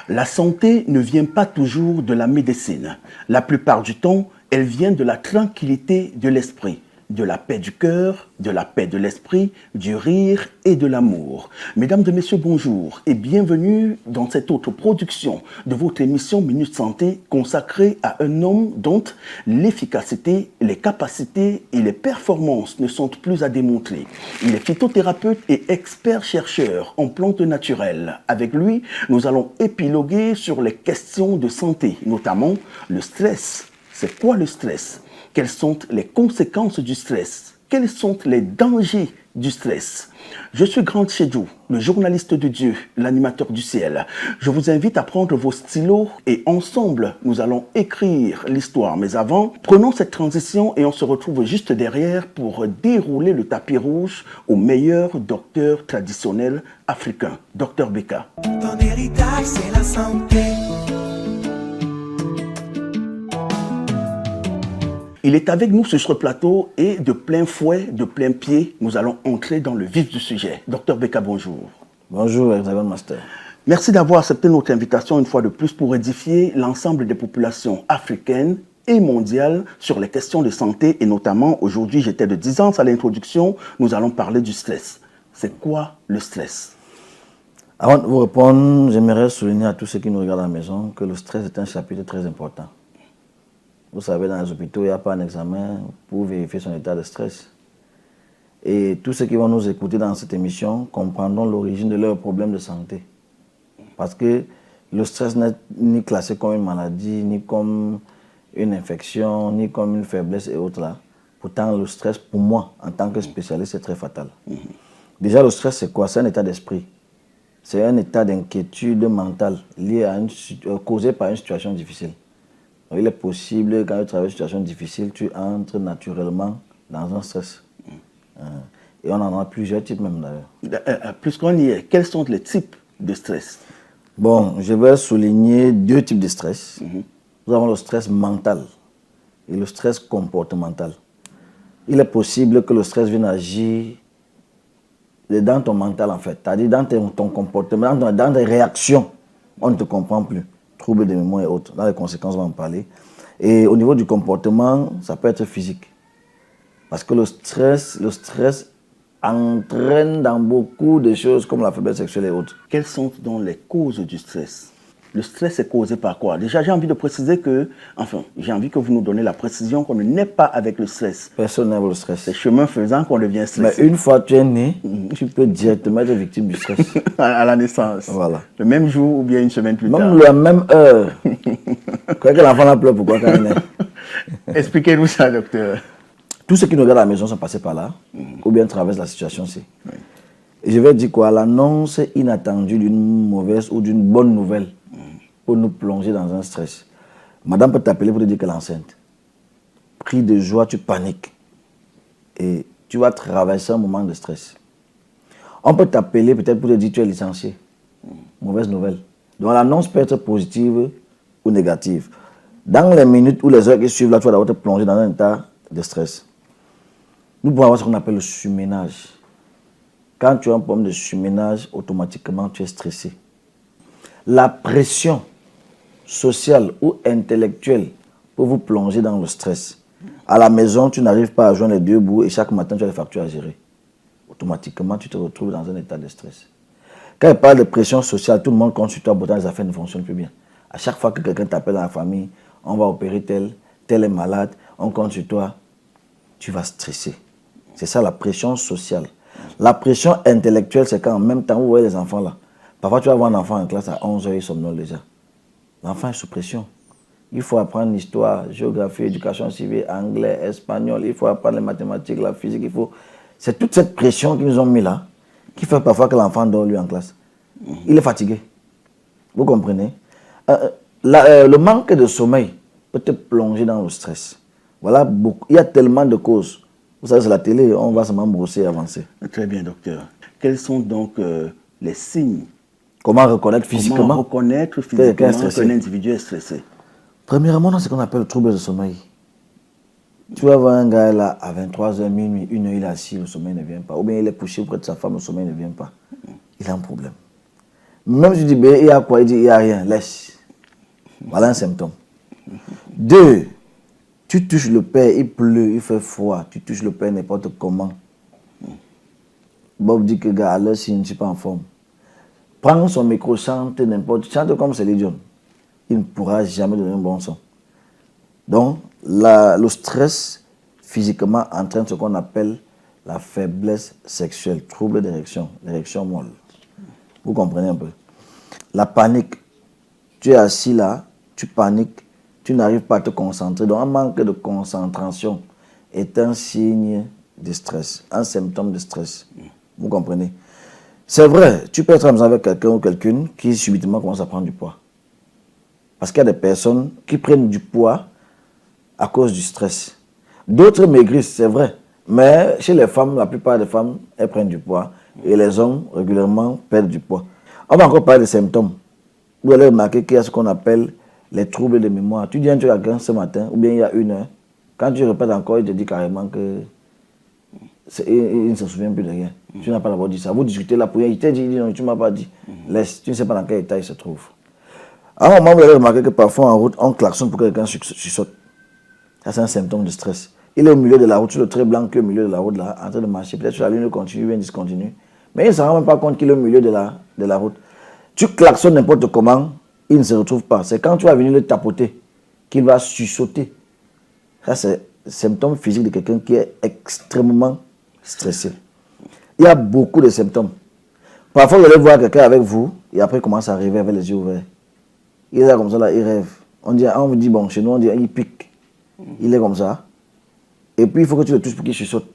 La santé ne vient pas toujours de la médecine. La plupart du temps, elle vient de la tranquillité de l'esprit, de la paix du cœur, de la paix de l'esprit, du rire et de l'amour. Mesdames et messieurs, bonjour et bienvenue dans cette autre production de votre émission Minute Santé consacrée à un homme dont l'efficacité, les capacités et les performances ne sont plus à démontrer. Il est phytothérapeute et expert chercheur en plantes naturelles. Avec lui, nous allons épiloguer sur les questions de santé, notamment le stress. C'est quoi le stress? Quelles sont les conséquences du stress? Quels sont les dangers du stress? Je suis Grant Chedjou, le journaliste de Dieu, l'animateur du ciel. Je vous invite à prendre vos stylos et ensemble, nous allons écrire l'histoire. Mais avant, prenons cette transition et on se retrouve juste derrière pour dérouler le tapis rouge au meilleur docteur traditionnel africain, Dr Beka. Ton héritage, c'est la santé. Il est avec nous sur ce plateau et de plein fouet, de plein pied, nous allons entrer dans le vif du sujet. Dr Beka, bonjour. Bonjour, Hexagon Master. Merci d'avoir accepté notre invitation une fois de plus pour édifier l'ensemble des populations africaines et mondiales sur les questions de santé et notamment, aujourd'hui, j'étais de 10 ans à l'introduction, nous allons parler du stress. C'est quoi le stress? Avant de vous répondre, j'aimerais souligner à tous ceux qui nous regardent à la maison que le stress est un chapitre très important. Vous savez, dans les hôpitaux, il n'y a pas un examen pour vérifier son état de stress. Et tous ceux qui vont nous écouter dans cette émission comprendront l'origine de leurs problèmes de santé. Parce que le stress n'est ni classé comme une maladie, ni comme une infection, ni comme une faiblesse et autres là. Pourtant, le stress, pour moi, en tant que spécialiste, c'est très fatal. Déjà, le stress, c'est quoi? C'est un état d'esprit. C'est un état d'inquiétude mentale lié à causé par une situation difficile. Donc, il est possible, quand tu traverses une situation difficile, tu entres naturellement dans un stress. Et on en a plusieurs types même d'ailleurs. Puisqu'on y est, quels sont les types de stress? Bon, je vais souligner deux types de stress. Nous avons le stress mental et le stress comportemental. Il est possible que le stress vienne agir dans ton mental en fait, c'est-à-dire dans ton comportement, dans tes réactions. On ne te comprend plus. Troubles de mémoire et autres. Dans les conséquences, on va en parler. Et au niveau du comportement, ça peut être physique. Parce que le stress entraîne dans beaucoup de choses comme la faiblesse sexuelle et autres. Quelles sont donc les causes du stress? Le stress est causé par quoi? Déjà, j'ai envie de préciser que, j'ai envie que vous nous donnez la précision qu'on ne naît pas avec le stress. Personne n'aime le stress. C'est chemin faisant qu'on devient stressé. Mais une fois que tu es né, tu peux directement être victime du stress. à la naissance. Voilà. Le même jour ou bien une semaine plus tard. Même la même heure. Quoi que l'enfant la pleure, pourquoi quand il naît? Expliquez-nous ça, docteur. Tous ceux qui nous regardent à la maison sont passés par là, ou bien traversent la situation-ci. Oui. Et je vais dire quoi? L'annonce inattendue d'une mauvaise ou d'une bonne nouvelle pour nous plonger dans un stress. Madame peut t'appeler pour te dire qu'elle est enceinte. Pris de joie, tu paniques. Et tu vas traverser un moment de stress. On peut t'appeler peut-être pour te dire que tu es licencié. Mauvaise nouvelle. Donc l'annonce peut être positive ou négative. Dans les minutes ou les heures qui suivent, là, tu vas d'abord te plonger dans un état de stress. Nous pouvons avoir ce qu'on appelle le surménage. Quand tu as un problème de surménage, automatiquement, tu es stressé. La pression sociale ou intellectuelle peut vous plonger dans le stress. À la maison, tu n'arrives pas à joindre les deux bouts et chaque matin, tu as des factures à gérer. Automatiquement, tu te retrouves dans un état de stress. Quand il parle de pression sociale, tout le monde compte sur toi, pourtant les affaires ne fonctionnent plus bien. À chaque fois que quelqu'un t'appelle dans la famille, on va opérer tel est malade, on compte sur toi, tu vas stresser. C'est ça la pression sociale. La pression intellectuelle, c'est quand en même temps, vous voyez les enfants là. Parfois, tu vas voir un enfant en classe à 11h, il somnole déjà. L'enfant est sous pression. Il faut apprendre l'histoire, géographie, éducation civile, anglais, espagnol, il faut apprendre les mathématiques, la physique, C'est toute cette pression qu'ils nous ont mis là, qui fait parfois que l'enfant dort lui en classe. Il est fatigué. Vous comprenez? Le manque de sommeil peut te plonger dans le stress. Voilà, il y a tellement de causes. Vous savez, c'est la télé, on va seulement brosser et avancer. Très bien, docteur. Quels sont donc les signes? Comment reconnaître physiquement? Comment reconnaître physiquement qu'un individu est stressé? Premièrement, c'est ce qu'on appelle le trouble de sommeil. Tu vas voir un gars là, à 23h, minuit, 1h, il est assis, le sommeil ne vient pas. Ou bien il est couché près de sa femme, le sommeil ne vient pas. Il a un problème. Même si tu dis, ben, il y a quoi? Il dit, il n'y a rien, laisse. Voilà un symptôme. 2, tu touches le père, il pleut, il fait froid, tu touches le père n'importe comment. Bob dit que, gars, à l'heure, si je ne suis pas en forme, prends son micro, chante n'importe, chante comme Céline Dion. Il ne pourra jamais donner un bon son. Donc, le stress, physiquement, entraîne ce qu'on appelle la faiblesse sexuelle, trouble d'érection, l'érection molle. Vous comprenez un peu? La panique, tu es assis là, tu paniques, tu n'arrives pas à te concentrer. Donc, un manque de concentration est un signe de stress, un symptôme de stress. Vous comprenez? C'est vrai, tu peux être en avec quelqu'un ou quelqu'une qui subitement commence à prendre du poids. Parce qu'il y a des personnes qui prennent du poids à cause du stress. D'autres maigrissent, c'est vrai. Mais chez les femmes, la plupart des femmes, elles prennent du poids. Et les hommes, régulièrement, perdent du poids. On va encore parler des symptômes. Vous allez remarquer qu'il y a ce qu'on appelle les troubles de mémoire. Tu dis à quelqu'un ce matin, ou bien il y a 1 heure, quand tu répètes encore, il te dit carrément que il ne se souvient plus de rien. Tu n'as pas d'abord dit ça. Vous discutez là pour rien. Il t'a dit, non, tu ne m'as pas dit. Laisse, tu ne sais pas dans quel état il se trouve. À un moment, vous allez remarquer que parfois en route, on klaxonne pour que quelqu'un saute. Ça, c'est un symptôme de stress. Il est au milieu de la route, sur le trait blanc qui est au milieu de la route, là, en train de marcher. Peut-être sur la ligne continue, bien discontinue. Mais il ne se rend même pas compte qu'il est au milieu de la route. Tu klaxonnes n'importe comment, il ne se retrouve pas. C'est quand tu vas venir le tapoter qu'il va sursauter. Ça, c'est un symptôme physique de quelqu'un qui est extrêmement stressé. Il y a beaucoup de symptômes. Parfois, vous allez voir quelqu'un avec vous et après, il commence à rêver avec les yeux ouverts. Il est là comme ça, là, il rêve. On vous dit, bon, chez nous, on dit, il pique. Il est comme ça. Et puis, il faut que tu le touches pour qu'il chuchote.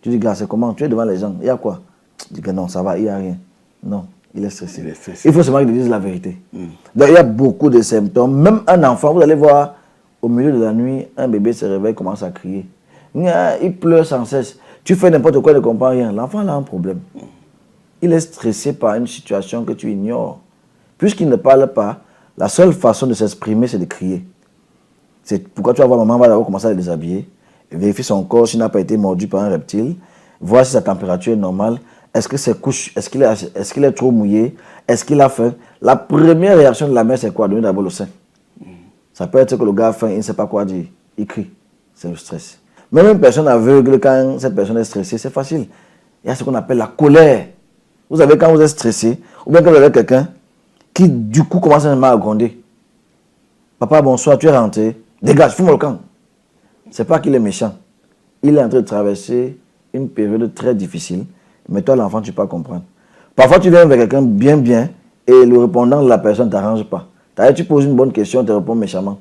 Tu dis, gars, c'est comment? Tu es devant les gens. Il y a quoi? Tu dis que non, ça va, il n'y a rien. Non, il est stressé. Il faut seulement qu'il dise la vérité. Donc, il y a beaucoup de symptômes. Même un enfant, vous allez voir, au milieu de la nuit, un bébé se réveille, commence à crier. Il pleure sans cesse. Tu fais n'importe quoi, il ne comprend rien. L'enfant a un problème. Il est stressé par une situation que tu ignores. Puisqu'il ne parle pas, la seule façon de s'exprimer, c'est de crier. C'est pourquoi tu vas voir maman va d'abord commencer à le déshabiller, vérifier son corps s'il n'a pas été mordu par un reptile, voir si sa température est normale, est-ce que ses couches, est-ce qu'il est trop mouillé, est-ce qu'il a faim. La première réaction de la mère, c'est quoi? Donner d'abord le sein. Ça peut être que le gars a faim, il ne sait pas quoi dire, il crie. C'est le stress. Même une personne aveugle, quand cette personne est stressée, c'est facile. Il y a ce qu'on appelle la colère. Vous savez, quand vous êtes stressé, ou bien quand vous avez quelqu'un qui, du coup, commence à gronder. Papa, bonsoir, tu es rentré. Dégage, fume le camp. C'est pas qu'il est méchant. Il est en train de traverser une période très difficile. Mais toi, l'enfant, tu ne peux pas comprendre. Parfois, tu viens avec quelqu'un bien, et le répondant de la personne ne t'arrange pas. Tu poses une bonne question, il te répond méchamment.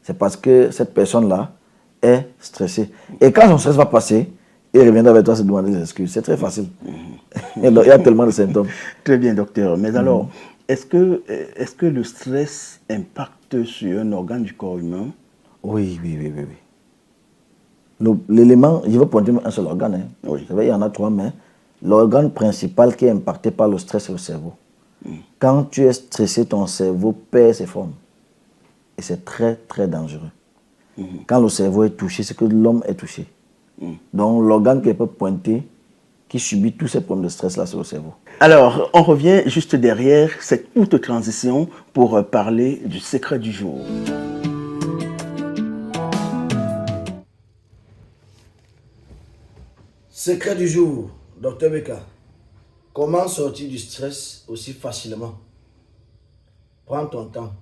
C'est parce que cette personne-là est stressée. Et quand son stress va passer, il reviendra avec toi se demander des excuses. C'est très facile. Il y a tellement de symptômes. Très bien, docteur. Mais alors, est-ce que le stress impacte sur un organe du corps humain? Oui. L'élément, je vais pointer un seul organe. Hein. Oui. C'est vrai, il y en a 3, mais l'organe principal qui est impacté par le stress, c'est le cerveau. Quand tu es stressé, ton cerveau perd ses formes. Et c'est très, très dangereux. Quand le cerveau est touché, c'est que l'homme est touché. Donc, l'organe qui peut pointer, qui subit tous ces problèmes de stress-là, c'est le cerveau. Alors, on revient juste derrière cette courte transition pour parler du secret du jour. Secret du jour, Dr Beka. Comment sortir du stress aussi facilement? Prends ton temps,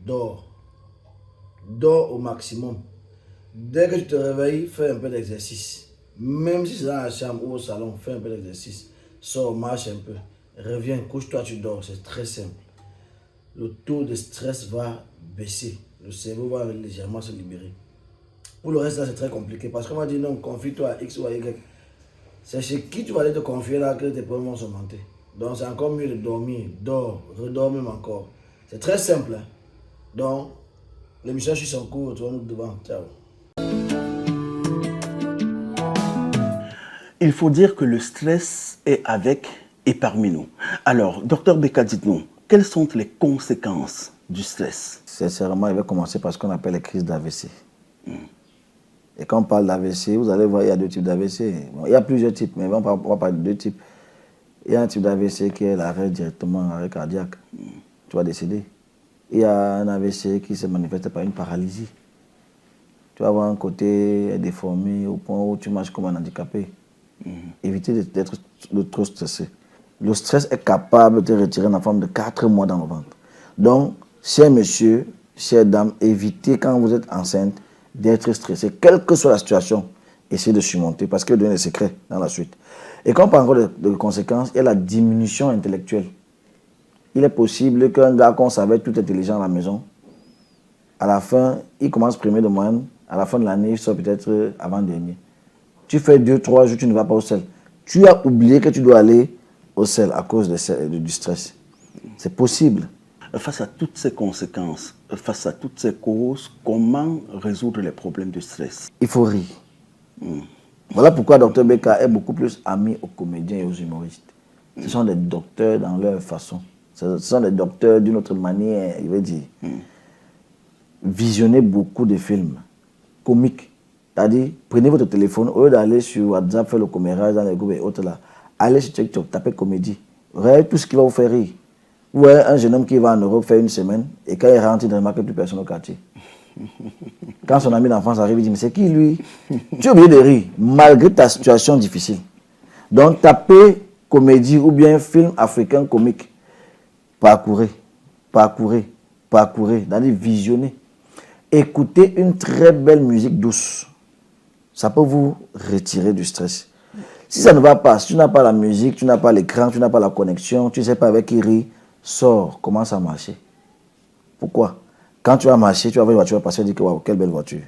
dors. Dors au maximum. Dès que tu te réveilles, fais un peu d'exercice. Même si c'est dans la chambre ou au salon, fais un peu d'exercice. Sors, marche un peu. Reviens, couche-toi, tu dors. C'est très simple. Le taux de stress va baisser. Le cerveau va légèrement se libérer. Pour le reste, là, c'est très compliqué. Parce qu'on va dire non, confie-toi à X ou à Y. C'est chez qui tu vas aller te confier là que tes problèmes vont se monter. Donc, c'est encore mieux de dormir. Dors, redors même encore. C'est très simple. Hein? Donc, l'émission suit son cours. Tu vas nous devant. Ciao. Il faut dire que le stress est avec et parmi nous. Alors, docteur Beka, dites-nous, quelles sont les conséquences du stress? Sincèrement, il va commencer par ce qu'on appelle les crises d'AVC. Et quand on parle d'AVC, vous allez voir, il y a 2 types d'AVC. Bon, il y a plusieurs types, mais on va parler de 2 types. Il y a un type d'AVC qui est l'arrêt directement, arrêt cardiaque. Tu vas décéder. Il y a un AVC qui se manifeste par une paralysie. Tu vas avoir un côté déformé au point où tu marches comme un handicapé. Éviter d'être trop stressé. Le stress est capable de te retirer en forme de 4 mois dans le ventre. Donc, chers messieurs, chères dames, évitez quand vous êtes enceinte d'être stressé, quelle que soit la situation. Essayez de surmonter parce qu'il y a donner des secrets dans la suite. Et quand on parle encore de conséquences, il y a la diminution intellectuelle. Il est possible qu'un gars qu'on savait tout intelligent à la maison, à la fin, il commence premier de moyenne, à la fin de l'année, il sort peut-être avant-dernier. Tu fais 2-3 jours, tu ne vas pas au sel. Tu as oublié que tu dois aller au sel à cause du stress. C'est possible. Face à toutes ces conséquences, face à toutes ces causes, comment résoudre les problèmes de stress? Il faut rire. Voilà pourquoi Dr Beka est beaucoup plus ami aux comédiens et aux humoristes. Ce sont des docteurs dans leur façon. Ce sont des docteurs d'une autre manière, il veut dire. Visionnez beaucoup de films comiques. C'est-à-dire, prenez votre téléphone, au lieu d'aller sur WhatsApp, faire le commérage dans les groupes et autres là, allez sur TikTok, tapez comédie. Regardez tout ce qui va vous faire rire. Ou un jeune homme qui va en Europe faire une semaine et quand il rentre, il ne remarque plus personne au quartier. Quand son ami d'enfance arrive, il dit, mais c'est qui lui? Tu es obligé de rire, malgré ta situation difficile. Donc, tapez comédie ou bien film africain comique. Parcourez, parcourez, parcourez, c'est-à-dire visionnez. Écoutez une très belle musique douce. Ça peut vous retirer du stress. Si ça ne va pas, si tu n'as pas la musique, tu n'as pas l'écran, tu n'as pas la connexion, tu ne sais pas avec qui rire, sors, commence à marcher. Pourquoi? Quand tu vas marcher, tu vas voir une voiture passer et dire que waouh, quelle belle voiture.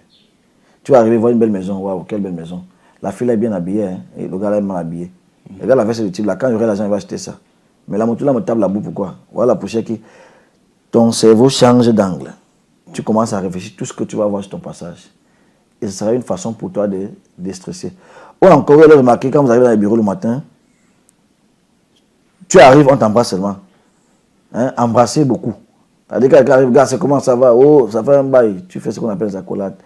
Tu vas arriver voir une belle maison, waouh, quelle belle maison. La fille est bien habillée, hein, et le gars est mal habillé. Le gars la veste du type là, quand il aurait l'argent, il va acheter ça. Mais la moto là me tape la boue, pourquoi? Voilà la poussière qui. Ton cerveau change d'angle. Tu commences à réfléchir tout ce que tu vas voir sur ton passage. Et ce sera une façon pour toi de déstresser. Ou encore, vous allez remarquer, quand vous arrivez dans le bureau le matin, tu arrives, on t'embrasse seulement. Hein? Embrasser beaucoup. C'est-à-dire que quelqu'un arrive, gars, c'est comment ça va? Oh, ça fait un bail. Tu fais ce qu'on appelle les accolades.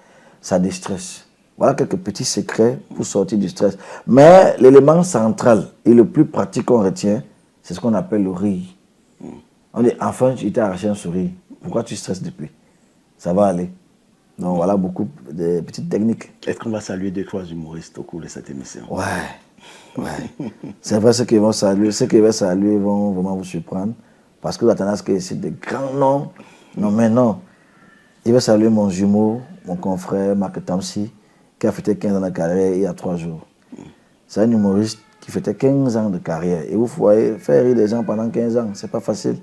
Ça déstresse. Voilà quelques petits secrets pour sortir du stress. Mais l'élément central et le plus pratique qu'on retient, c'est ce qu'on appelle le rire. On dit, enfin, tu t'es arraché un sourire. Pourquoi tu stresses depuis? Ça va aller. Donc voilà beaucoup de petites techniques. Est-ce qu'on va saluer 2-3 humoristes au cours de cette émission? Ouais. C'est vrai, ceux qui vont saluer, vont vraiment vous surprendre. Parce que vous attendez à ce que c'est des grands noms. Non, mais non. Je vais saluer mon jumeau, mon confrère Marc Tamsi, qui a fêté 15 ans de carrière il y a 3 jours. C'est un humoriste qui fêtait 15 ans de carrière. Et vous voyez, faire rire les gens pendant 15 ans, c'est pas facile.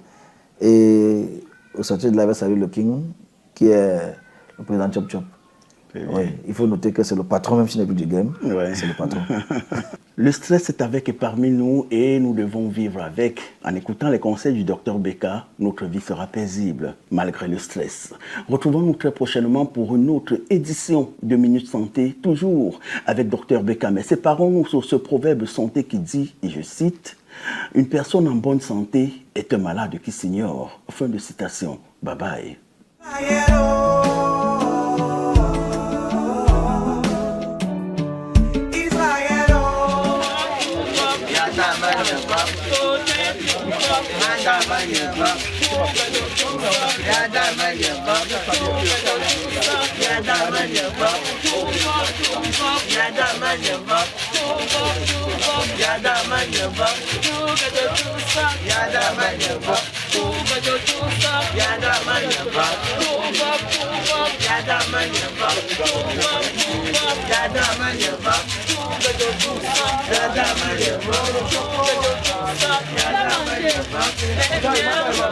Et au sortir de là, je vais saluer le King, qui est le président Chop Chop. Oui, il faut noter que c'est le patron, même s'il n'est plus du game. Ouais. C'est le patron. Le stress est avec et parmi nous et nous devons vivre avec. En écoutant les conseils du Dr Beka, notre vie sera paisible malgré le stress. Retrouvons-nous très prochainement pour une autre édition de Minute Santé, toujours avec Dr Beka. Mais séparons-nous sur ce proverbe santé qui dit, et je cite, « Une personne en bonne santé est un malade qui s'ignore ». Fin de citation. Bye bye. Yeah.